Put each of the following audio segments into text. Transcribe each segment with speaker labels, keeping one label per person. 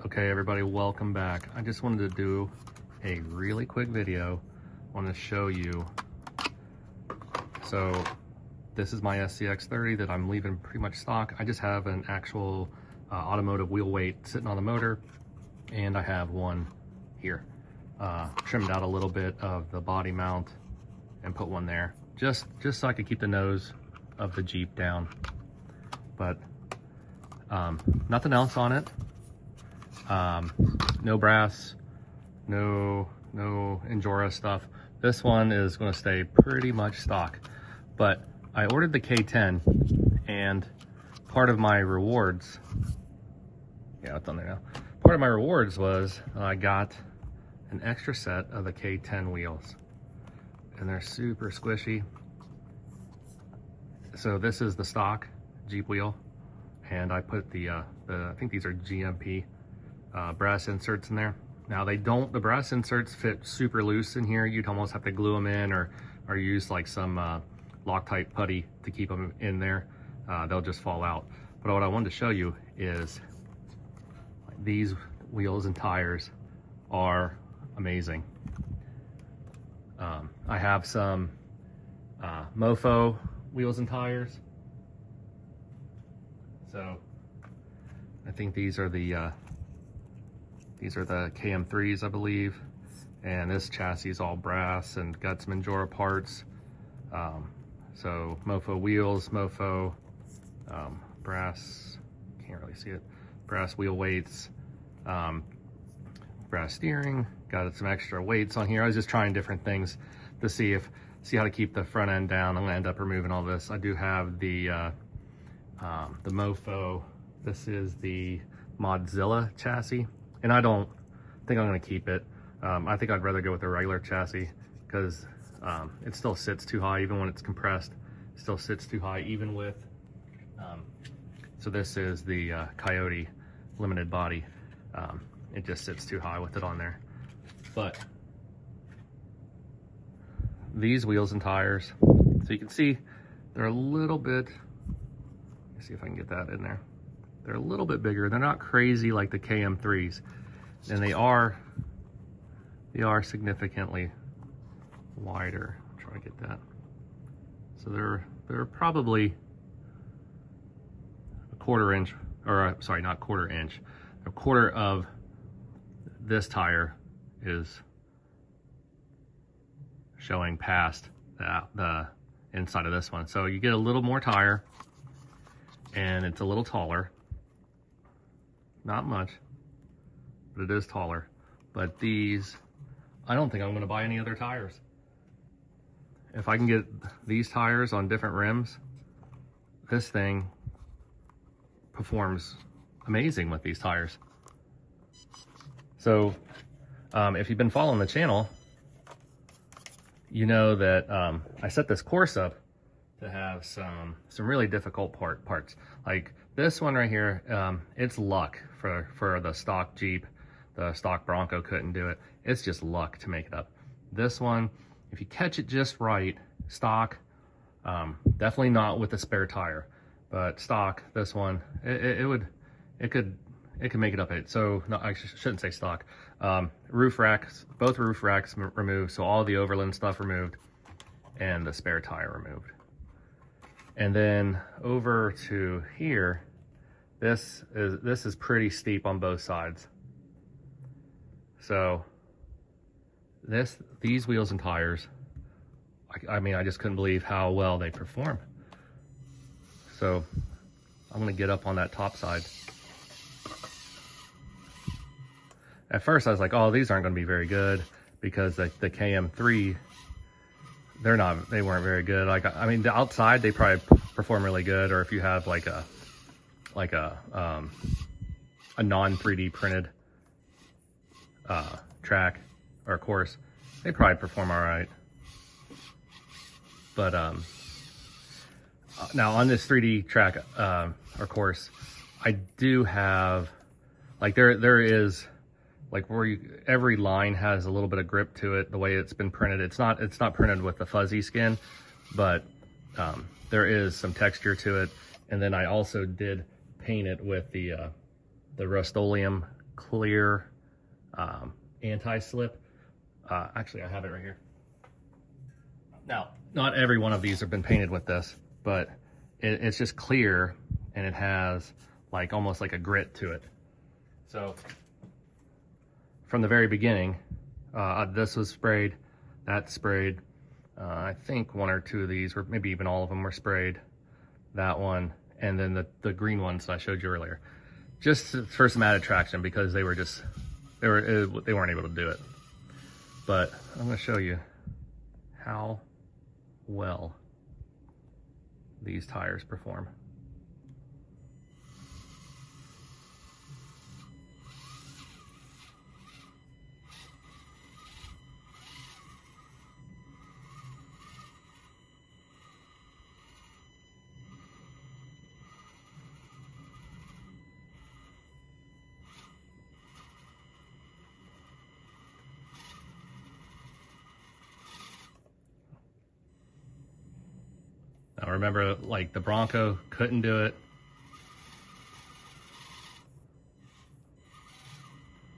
Speaker 1: Okay, everybody, welcome back. I just wanted to do a really quick video. I want to show you. So this is my SCX30 that I'm leaving pretty much stock. I just have an actual automotive wheel weight sitting on the motor, and I have one here. Trimmed out a little bit of the body mount and put one there, just so I could keep the nose of the Jeep down. But nothing else on it. No brass, no Injora stuff. This one is going to stay pretty much stock. But I ordered the K10, and part of my rewards, yeah, it's on there now. Part of my rewards was I got an extra set of the K10 wheels, and they're super squishy. So this is the stock Jeep wheel, and I put the I think these are GMP brass inserts in there. Now the brass inserts fit super loose in here. You'd almost have to glue them in or use like some Loctite putty to keep them in there. They'll just fall out. But what I wanted to show you is these wheels and tires are amazing. I have some Mofo wheels and tires. So I think these are the KM3s, I believe, and this chassis is all brass and got some Injora parts. So Mofo wheels, Mofo brass, can't really see it, brass wheel weights, brass steering, got some extra weights on here. I was just trying different things to see how to keep the front end down. I'm gonna end up removing all this. I do have the Mofo, this is the Modzilla chassis, and I don't think I'm going to keep it. I think I'd rather go with the regular chassis because it still sits too high. Even when it's compressed, it still sits too high, even with so this is the Coyote limited body. It just sits too high with it on there. But these wheels and tires, so you can see they're a little bit, let's see if I can get that in there. They're a little bit bigger. They're not crazy like the KM3s, and they are significantly wider. I'm trying to get that. So they're probably a quarter inch, or sorry, not quarter inch. A quarter of this tire is showing past the inside of this one. So you get a little more tire, and it's a little taller. Not much, but it is taller. But these, I don't think I'm going to buy any other tires. If I can get these tires on different rims, this thing performs amazing with these tires. So if you've been following the channel, you know that I set this course up to have some really difficult parts. Like this one right here, it's luck for the stock Jeep. The stock Bronco couldn't do it. It's just luck to make it up. This one, if you catch it just right, stock, definitely not with the spare tire, but stock, this one, it could make it up. So no, I shouldn't say stock. Roof racks, both roof racks removed, so all the Overland stuff removed, and the spare tire removed. And then over to here, this is pretty steep on both sides. So these wheels and tires, I mean, I just couldn't believe how well they perform. So I'm gonna get up on that top side. At first I was like, oh, these aren't gonna be very good because the KM3, they weren't very good. Like, I mean, the outside they probably perform really good, or if you have like a non 3D printed track or course, they probably perform all right. But now on this 3D track or course, I do have, like, there is like where every line has a little bit of grip to it, the way it's been printed. It's not printed with the fuzzy skin, but there is some texture to it. And then I also did paint it with the Rust-Oleum clear anti-slip. Actually, I have it right here. Now, not every one of these have been painted with this, but it's just clear, and it has like almost like a grit to it. So from the very beginning, this was sprayed, that's sprayed. I think one or two of these, or maybe even all of them, were sprayed. That one, and then the green ones that I showed you earlier, just for some added traction, because they weren't able to do it. But I'm going to show you how well these tires perform. Now remember, like the Bronco couldn't do it.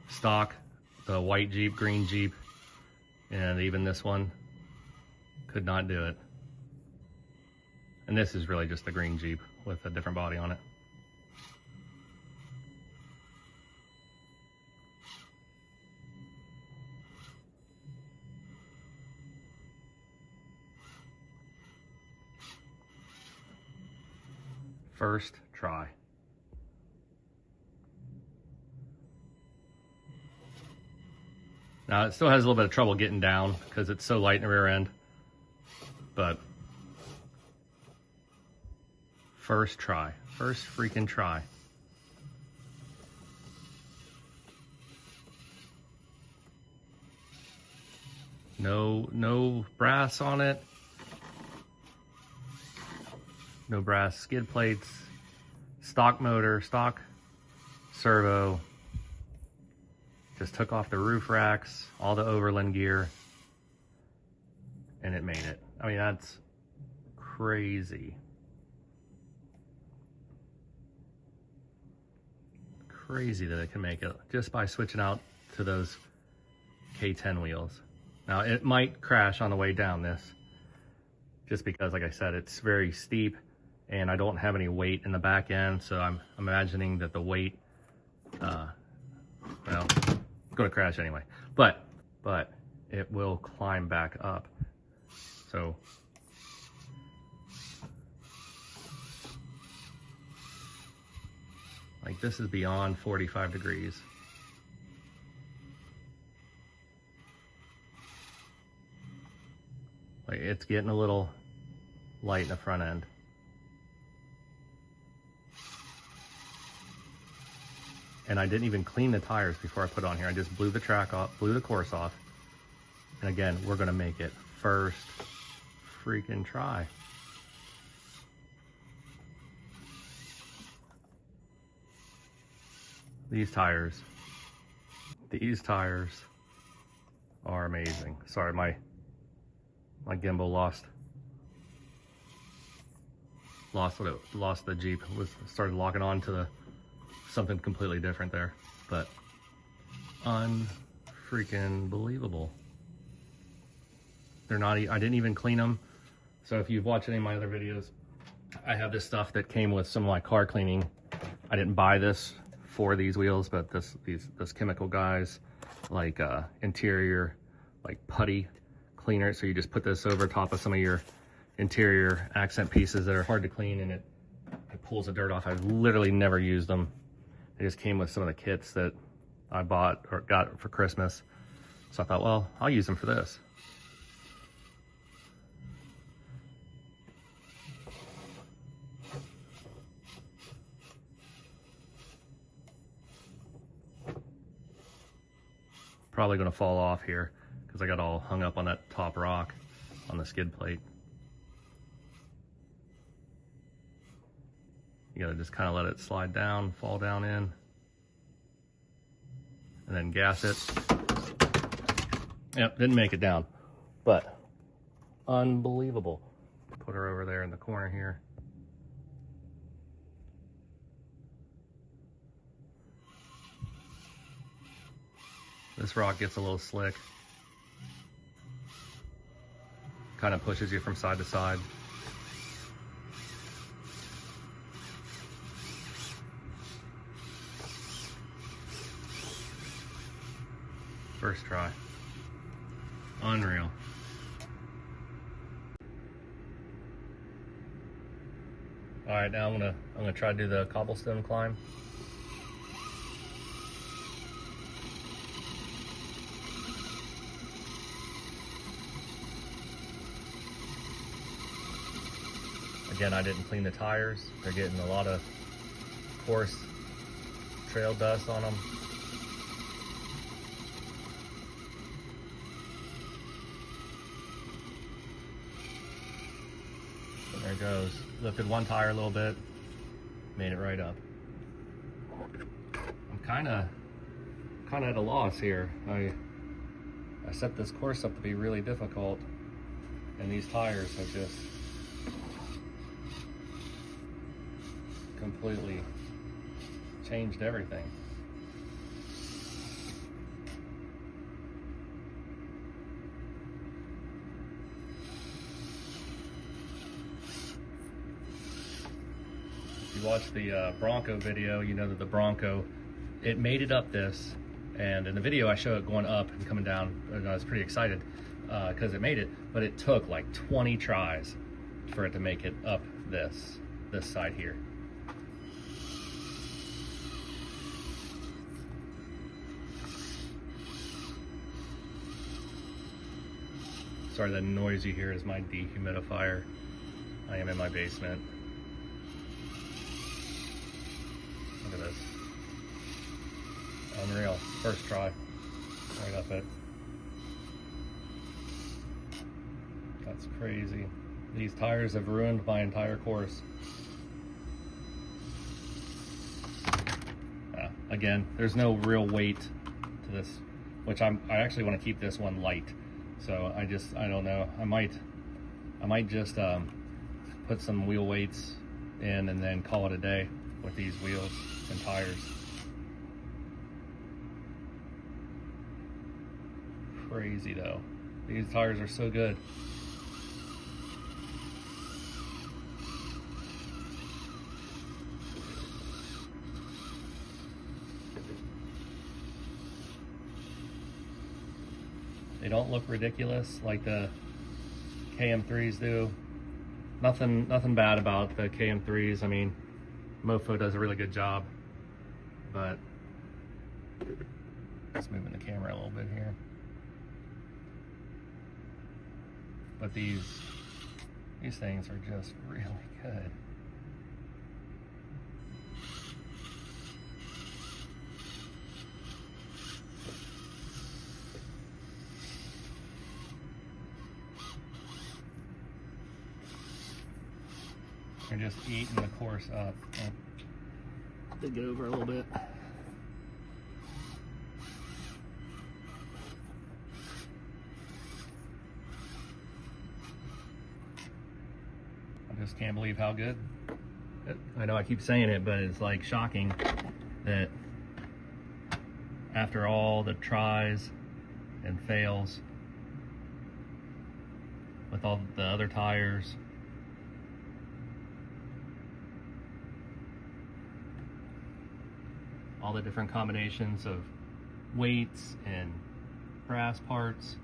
Speaker 1: Stock, the white Jeep, green Jeep, and even this one could not do it. And this is really just the green Jeep with a different body on it. First try. Now it still has a little bit of trouble getting down because it's so light in the rear end, but first try, first freaking try. No brass on it. No brass skid plates, stock motor, stock servo. Just took off the roof racks, all the overland gear, and it made it. I mean, that's crazy. Crazy that it can make it just by switching out to those K10 wheels. Now, it might crash on the way down this, just because, like I said, it's very steep. And I don't have any weight in the back end, so I'm imagining that the weight, well, it's going to crash anyway. But it will climb back up. So like this is beyond 45 degrees. Like it's getting a little light in the front end. And I didn't even clean the tires before I put it on here. I just blew the track off, blew the course off. And again, we're gonna make it first freaking try. These tires are amazing. Sorry, my gimbal lost the Jeep. Started locking on to something completely different there, but unfreaking believable. They're not, I didn't even clean them. So if you've watched any of my other videos, I have this stuff that came with some of my car cleaning. I didn't buy this for these wheels, but this chemical guys, like interior, like putty cleaner. So you just put this over top of some of your interior accent pieces that are hard to clean, and it pulls the dirt off. I've literally never used them. They just came with some of the kits that I bought or got for Christmas. So I thought, well, I'll use them for this. Probably gonna fall off here because I got all hung up on that top rock on the skid plate. You gotta just kind of let it slide down, fall down in, and then gas it. Yep, didn't make it down, but unbelievable. Put her over there in the corner here. This rock gets a little slick. Kind of pushes you from side to side. First try. Unreal. All right, now I'm gonna try to do the cobblestone climb. Again, I didn't clean the tires. They're getting a lot of coarse trail dust on them. There it goes. Lifted one tire a little bit, made it right up. I'm kind of at a loss here. I set this course up to be really difficult, and these tires have just completely changed everything. If you watch the Bronco video, you know that the Bronco, it made it up this, and in the video I show it going up and coming down, and I was pretty excited because it made it, but it took like 20 tries for it to make it up this side here. Sorry, the noise you hear is my dehumidifier. I am in my basement. Look at this. Unreal. First try. Right up it. That's crazy. These tires have ruined my entire course. Again, there's no real weight to this, which I actually want to keep this one light. So I don't know. I might just put some wheel weights in and then call it a day with these wheels and tires. Crazy though. These tires are so good. They don't look ridiculous like the KM3s do. Nothing bad about the KM3s. I mean, Mofo does a really good job, but just moving the camera a little bit here. But these things are just really good. They're just eating the course up. They get over a little bit. I just can't believe how good. I know I keep saying it, but it's like shocking that after all the tries and fails with all the other tires, all the different combinations of weights and brass parts,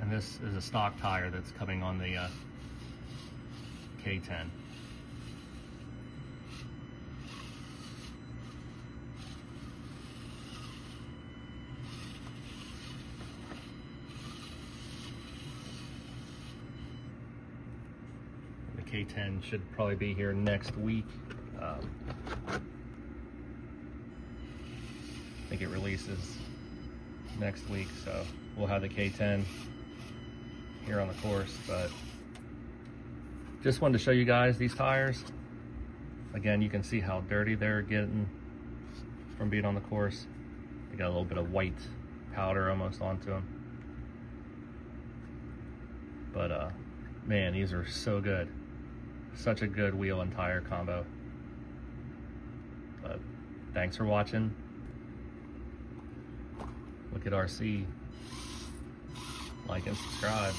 Speaker 1: and this is a stock tire that's coming on the K10. K10 should probably be here next week. I think it releases next week, so we'll have the K10 here on the course. But just wanted to show you guys these tires. Again, you can see how dirty they're getting from being on the course. They got a little bit of white powder almost onto them. But man, these are so good. Such a good wheel and tire combo. But thanks for watching. Look at RC. Like and subscribe.